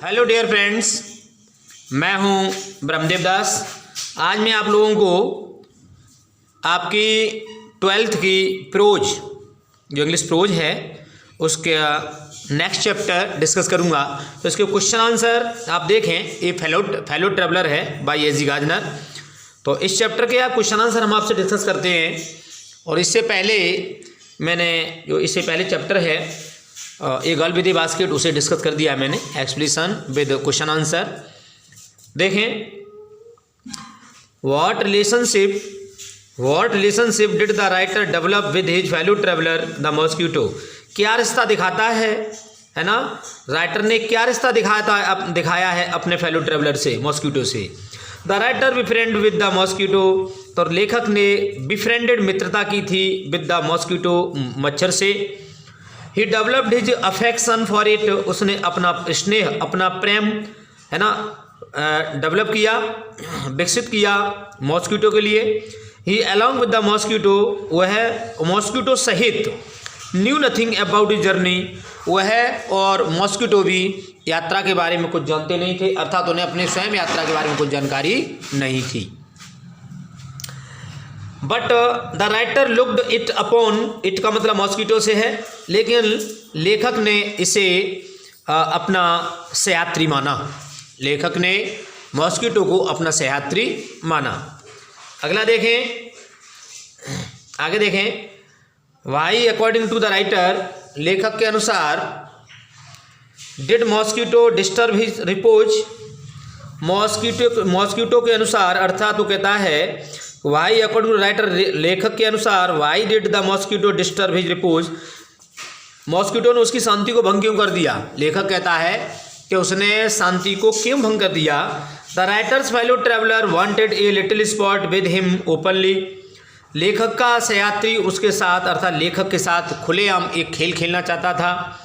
Hello dear friends, मैं हूं ब्रह्मदेव दास। आज मैं आप लोगों को आपकी 12th की प्रोज जो इंग्लिश प्रोज है उसके नेक्स्ट चैप्टर डिस्कस करूंगा। तो इसके क्वेश्चन आंसर आप देखें। ये फेलो ट्रेवलर है बाय एजी गार्डनर। तो इस चैप्टर के आप क्वेश्चन आंसर हम आपसे डिस्कस करते हैं। और इससे पहले इससे पहले चैप्टर है a girl with A basket, उसे डिस्कस कर दिया मैंने, एक्सप्लेनेशन विद क्वेश्चन आंसर। देखें, what relationship did the writer develop with his fellow traveller the mosquito. क्या रिश्ता दिखाता है ना, राइटर ने क्या रिश्ता दिखाया है अपने फेलो ट्रेवलर से, मॉस्किटो से। The writer befriend with the mosquito, तो लेखक ने बिफ्रेंडेड मित्रता की थी विद द मॉस्किटो, मच्छर से। He developed his affection for it, उसने अपना स्नेह, अपना प्रेम है ना डेवलप किया, विकसित किया मॉस्किटो के लिए। ही अलॉन्ग विद द मॉस्किटो, वह मॉस्किटो सहित knew nothing about his journey, वह और मॉस्किटो भी यात्रा के बारे में कुछ जानते नहीं थे, अर्थात उन्हें अपने स्वयं यात्रा के बारे में कुछ जानकारी नहीं थी। But the writer looked it upon, it का मतलब मॉस्किटो से है, लेकिन लेखक ने इसे अपना सहयात्री माना। लेखक ने मॉस्किटो को अपना सहयात्री माना। अगला देखें, आगे देखें। Why according to the writer, लेखक के अनुसार did mosquito disturb his repose, mosquito के अनुसार, अर्थात वो कहता है वाई अकॉर्डिंग टू राइटर, लेखक के अनुसार why did the mosquito disturb his repose, mosquito ने उसकी शांति को भंग क्यों कर दिया। लेखक कहता है कि उसने शांति को क्यों भंग कर दिया। The writers fellow traveller wanted a little spot with him openly, लेखक का सहयात्री उसके साथ, अर्थात लेखक के साथ खुलेआम एक खेल खेलना चाहता था।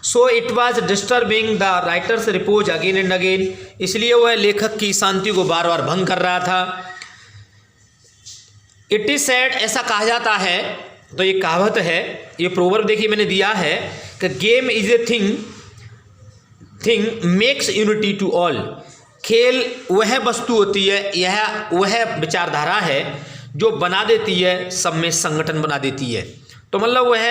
So it was disturbing the writers repose again and again, इसलिए वह लेखक की शांति को बार बार भंग कर रहा था। इट इज सेड, ऐसा कहा जाता है, तो ये कहावत है, ये प्रोवर्ब देखिए मैंने दिया है कि game is a thing makes unity to all, खेल वह वस्तु होती है, यह वह विचारधारा है जो बना देती है, सब में संगठन बना देती है। तो मतलब वह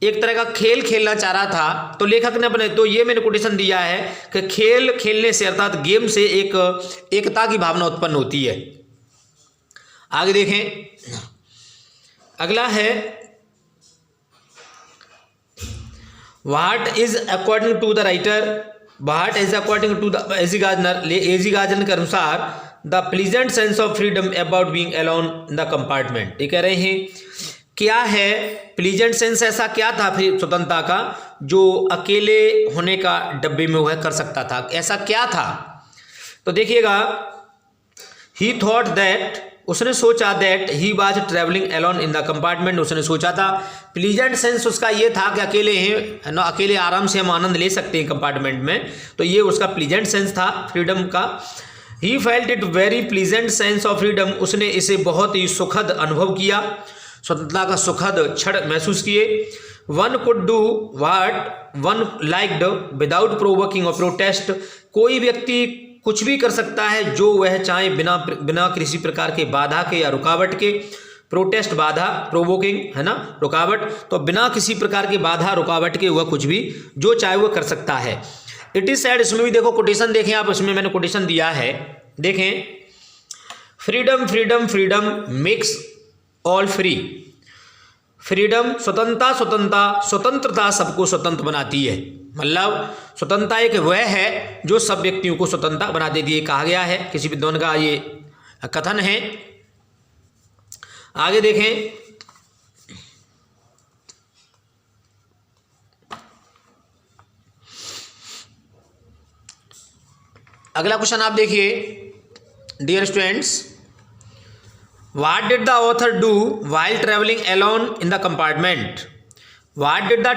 एक तरह का खेल खेलना चाह रहा था, तो लेखक ने अपने, तो ये मैंने कोटेशन दिया है कि खेल खेलने से, अर्थात गेम से एक एकता की भावना उत्पन्न होती है। आगे देखें, अगला है what is according to the writer, what is according to the AG Gardiner, AG Gardiner के अनुसार the pleasant sense of freedom about being alone in the compartment. ये कह रहे हैं क्या है प्लीजेंट सेंस, ऐसा क्या था फिर स्वतंत्रता का जो अकेले होने का डब्बे में वह कर सकता था, ऐसा क्या था। तो देखिएगा, ही थॉट दैट, उसने सोचा, that he was travelling alone in the compartment, उसने सोचा था। प्लीजेंट सेंस उसका ये था कि अकेले हैं ना, अकेले आराम से हम आनंद ले सकते हैं कंपार्टमेंट में, तो ये उसका प्लीजेंट सेंस था फ्रीडम का। He felt it very pleasant sense of freedom, उसने इसे बहुत ही सुखद अनुभव किया, स्वतंत्रता का सुखद क्षण महसूस किए। One could do watt one liked without provoking और प्रोटेस्ट, कोई व्यक्ति कुछ भी कर सकता है जो वह चाहे, बिना किसी प्रकार के बाधा के या रुकावट के। प्रोटेस्ट बाधा, प्रोवोकिंग है ना रुकावट, तो बिना किसी प्रकार की बाधा रुकावट के वह कुछ भी जो चाहे वह कर सकता है। इट इज सैड, इसमें भी देखो कोटेशन देखें आप, इसमें मैंने कोटेशन दिया है, देखें। Freedom freedom freedom makes all free, freedom स्वतंत्रता सबको स्वतंत्र बनाती है। मतलब स्वतंत्रता एक वह है जो सब व्यक्तियों को स्वतंत्रता बना देती है, कहा गया है, किसी विद्वान का ये कथन है। आगे देखें, अगला क्वेश्चन आप देखिए dear students. What did the author do while traveling alone in the compartment? What did the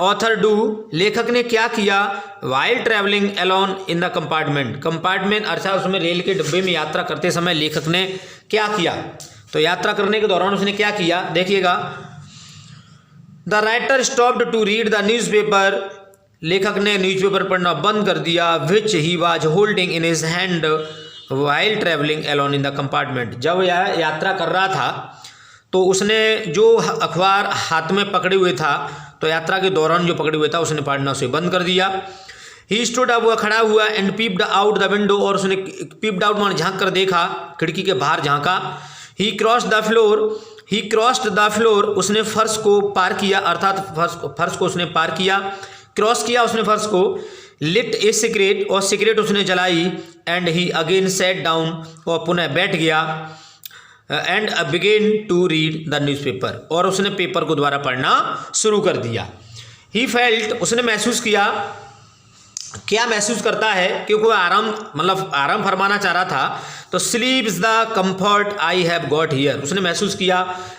author do? लेखक ने क्या किया while traveling alone in the compartment? Compartment अर्थात उसमें रेल के डिब्बे में यात्रा करते समय लेखक ने क्या किया। तो यात्रा करने के दौरान उसने क्या किया, देखिएगा। The writer stopped to read the newspaper लेखक ने न्यूज़पेपर पढ़ना बंद कर दिया, which he was holding in his hand while travelling alone in the compartment. जब यह यात्रा कर रहा था तो उसने जो अखबार हाथ में पकड़े हुए था, तो यात्रा के दौरान जो पकड़े हुए था उसने पढ़ना उसे बंद कर दिया। ही स्टूड अप, वह खड़ा हुआ, and peeped out the window, और उसने पीप्ड आउट मान झांक कर देखा, खिड़की के बाहर झांका। ही क्रॉस्ड द फ्लोर, उसने फर्श को पार किया, अर्थात फर्श को उसने पार किया, क्रॉस किया उसने फर्श को। लिट ए सिगरेट, और सिगरेट उसने जलाई। And he again sat down, और पुनः बैठ गया। And began to read the newspaper, और उसने पेपर को दोबारा पढ़ना शुरू कर दिया। ही फेल्ट, उसने महसूस किया, क्या महसूस करता है, क्योंकि वह आराम फरमाना चाह रहा था, तो sleep is the comfort I have got here, उसने महसूस किया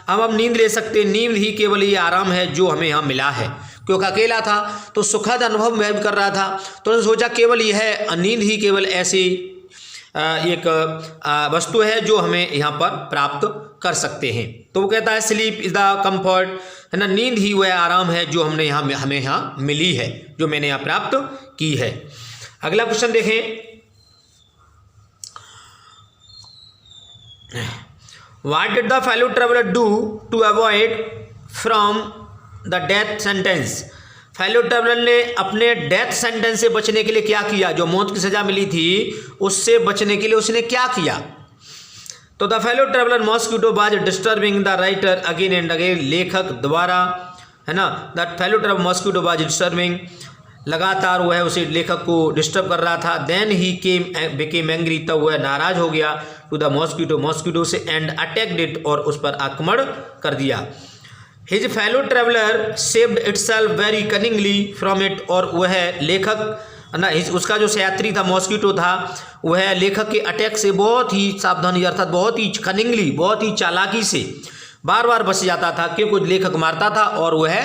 हम नींद ले सकते, नींद ही केवल ये आराम है जो हमें यहाँ मिला है। क्योंकि अकेला था तो सुखद अनुभव महसूस कर रहा था, तो उसने सोचा केवल यह नींद ही केवल ऐसी एक वस्तु है जो हमें यहाँ पर प्राप्त कर सकते हैं। तो वो कहता है स्लीप इज द कंफर्ट, है ना, नींद ही वह आराम है जो हमें यहाँ मिली है, जो मैंने यहाँ प्राप्त की है। अगला क्वेश्चन देखें, what did the fellow traveller do to avoid from the death sentence. Fellow traveller ने अपने डेथ सेंटेंस से बचने के लिए क्या किया, जो मौत की सजा मिली थी उससे बचने के लिए उसने क्या किया। तो the fellow traveller mosquito was disturbing the writer again and again, लेखक द्वारा, है ना, the fellow traveller mosquito was disturbing, लगातार वह उसे लेखक को डिस्टर्ब कर रहा था। देन ही बिकेम एंग्री, तब वह नाराज हो गया टू द मॉस्किटो से, एंड अटैक्ड इट, और उस पर आक्रमण कर दिया। His fellow traveller saved itself very cunningly from it, और वह लेखक ना, उसका जो यात्री था मॉस्किटो था, वह लेखक के अटैक से बहुत ही सावधानी, अर्थात बहुत ही कनिंगली, बहुत ही चालाकी से बार बार बच जाता था, क्योंकि लेखक मारता था और वह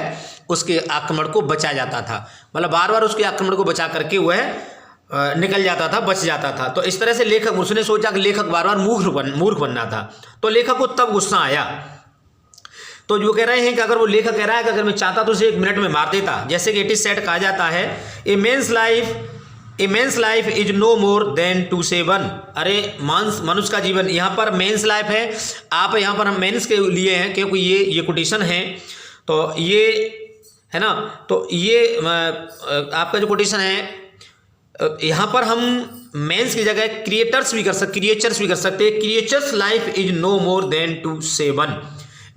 उसके आक्रमण को बचा जाता था, मतलब बार बार उसके आक्रमण को बचा करके वह निकल जाता था, बच जाता था। तो इस तरह से लेखक, उसने सोचा कि लेखक बार बार मूर्ख बनना था, तो लेखक को तब गुस्सा आया। तो जो कह रहे हैं कि अगर वो लेखक कह रहा है कि अगर मैं चाहता तो उसे 1 मिनट में मार देता, जैसे कि इट इज सेड कहा जाता है, a man's life is no more than to say one. अरे मनुष्य का जीवन, यहाँ पर मेंस लाइफ है, आप यहाँ पर हम मेंस के लिए हैं क्योंकि ये कोटेशन है, तो ये है ना, तो ये आपका जो कोटेशन है, यहाँ पर हम मेंस की जगह क्रिएचर्स भी कर सकते हैं। Creatures life is no more than to say one,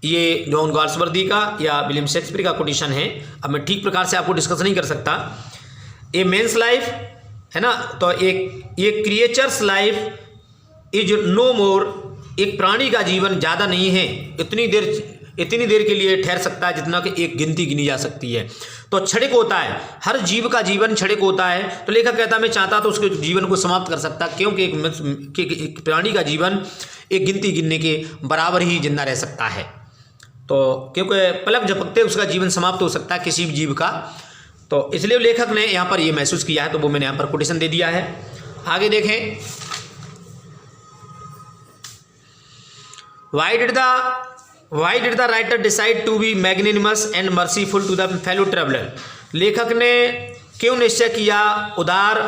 ये जॉन गॉल्सवर्दी का या विलियम शेक्सपियर का कोटेशन है। अब मैं ठीक प्रकार से आपको डिस्कस नहीं कर सकता। ए मेंस लाइफ, है ना, तो ये क्रिएचर्स लाइफ इज नो मोर, एक प्राणी का जीवन ज़्यादा नहीं है, इतनी देर के लिए ठहर सकता है जितना कि एक गिनती गिनी जा सकती है। तो क्षणिक होता है, हर जीव का जीवन क्षणिक होता है। तो लेखक कहता है मैं चाहता तो उसके जीवन को समाप्त कर सकता, क्योंकि एक प्राणी का जीवन एक गिनती गिनने के बराबर ही जिंदा रह सकता है। तो क्योंकि पलक झपकते उसका जीवन समाप्त हो सकता है किसी भी जीव का, तो इसलिए लेखक ने यहाँ पर ये महसूस किया है, तो वो मैंने यहाँ पर कोटेशन दे दिया है। आगे देखें, Why did the writer decide to be magnanimous and merciful to the fellow traveler? लेखक ने क्यों निश्चय किया उदार,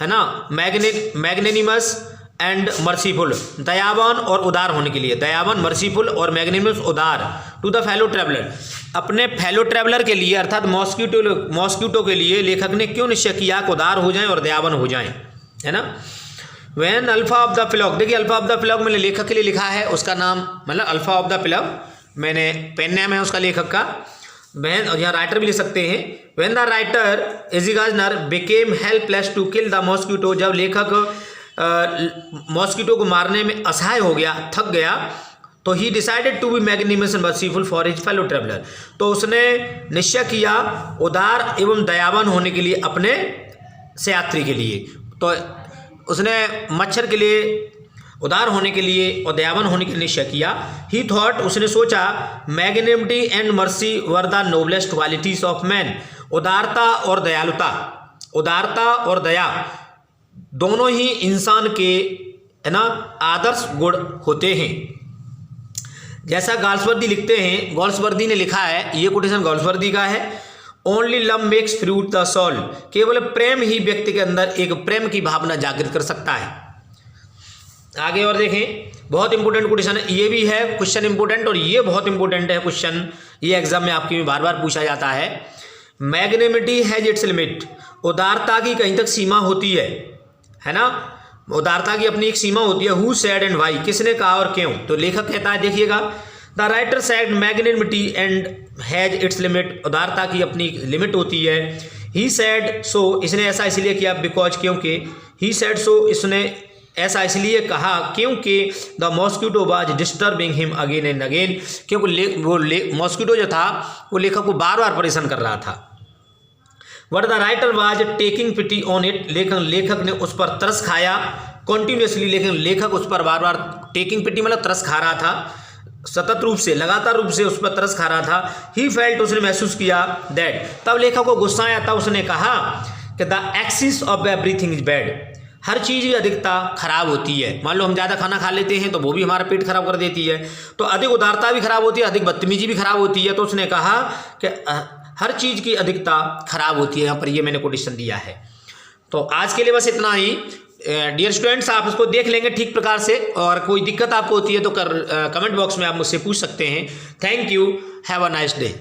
है ना, मैग्नेनिमस एंड मर्सीफुल, दयावान और उदार होने के लिए, दयावान, मर्सीफुल और मैग्नेनिमस, उदार, टू द फेलो ट्रैवलर, अपने फेलो ट्रैवलर के लिए, अर्थात मॉस्किटो के लिए लेखक ने क्यों निश्चय किया कि उदार हो जाएं और दयावान हो जाएं, है ना। When Alpha of the Plough, देखिए अल्फा ऑफ द फ्लॉग मैंने लेखक के लिए लिखा है, उसका नाम मतलब अल्फा ऑफ द फ्लॉग मैंने पेन नेम है उसका लेखक का, वैन, और यहाँ राइटर भी लिख सकते हैं। When the writer A G Gardiner became helpless to kill the mosquito, जब लेखक मॉस्किटो को मारने में असहाय हो गया, थक गया, तो he decided to be magnificent merciful for his fellow traveller, तो उसने निश्चय किया उदार एवं दयावान होने के लिए अपने यात्री के लिए। तो उसने मच्छर के लिए उदार होने के लिए और दयावान होने के लिए निश्चय किया। ही थॉट, उसने सोचा, magnanimity and mercy were the noblest qualities of man, उदारता और दयालुता, उदारता और दया दोनों ही इंसान के, है ना, आदर्श गुण होते हैं। जैसा गॉल्सवर्दी लिखते हैं, गॉल्सवर्दी ने लिखा है, ये कोटेशन गॉल्सवर्दी का है, only love makes fruit the soul, केवल प्रेम ही व्यक्ति के अंदर एक प्रेम की भावना जागृत कर सकता है। आगे और देखें, बहुत इंपॉर्टेंट क्वेश्चन है, ये भी है क्वेश्चन इंपॉर्टेंट और ये बहुत इंपॉर्टेंट है क्वेश्चन, ये एग्जाम में आपकी बार बार पूछा जाता है। मैग्नेमिटी हैज इट्स लिमिट, उदारता की कहीं तक सीमा होती है ना, उदारता की अपनी एक सीमा होती है। हु सेड एंड वाई, किसने कहा और क्यों? तो लेखक कहता है, देखिएगा, the writer said magnanimity and has its limit, उदारता की अपनी लिमिट होती है। ही सेड सो, इसने ऐसा इसलिए किया, बिकॉज, क्योंकि। ही सेड सो, इसने ऐसा इसलिए कहा क्योंकि the mosquito was disturbing him again and again, क्योंकि मॉस्किटो जो था वो लेखक को बार बार परेशान कर रहा था। But the writer was taking pity on it, लेखक ने उस पर तरस खाया कॉन्टिन्यूसली, लेकिन लेखक उस पर बार बार टेकिंग पिटी मतलब तरस खा रहा था, सतत रूप से, लगातार रूप से उस पर तरस खा रहा था। ही फेल्ट, उसने महसूस किया, दैट, तब लेखक को गुस्सा आया, तब उसने कहा कि the excess of everything is bad, हर चीज़ की अधिकता खराब होती है। मान लो हम ज़्यादा खाना खा लेते हैं तो वो भी हमारा पेट खराब कर देती है, तो अधिक उदारता भी खराब होती है, अधिक बदतमीजी भी खराब होती है। तो उसने कहा कि हर चीज़ की अधिकता खराब होती है, यहाँ पर ये मैंने कोटेशन दिया है। तो आज के लिए बस इतना ही। डियर स्टूडेंट्स, आप इसको देख लेंगे ठीक प्रकार से, और कोई दिक्कत आपको होती है तो कमेंट बॉक्स में आप मुझसे पूछ सकते हैं। Thank you, have a nice day.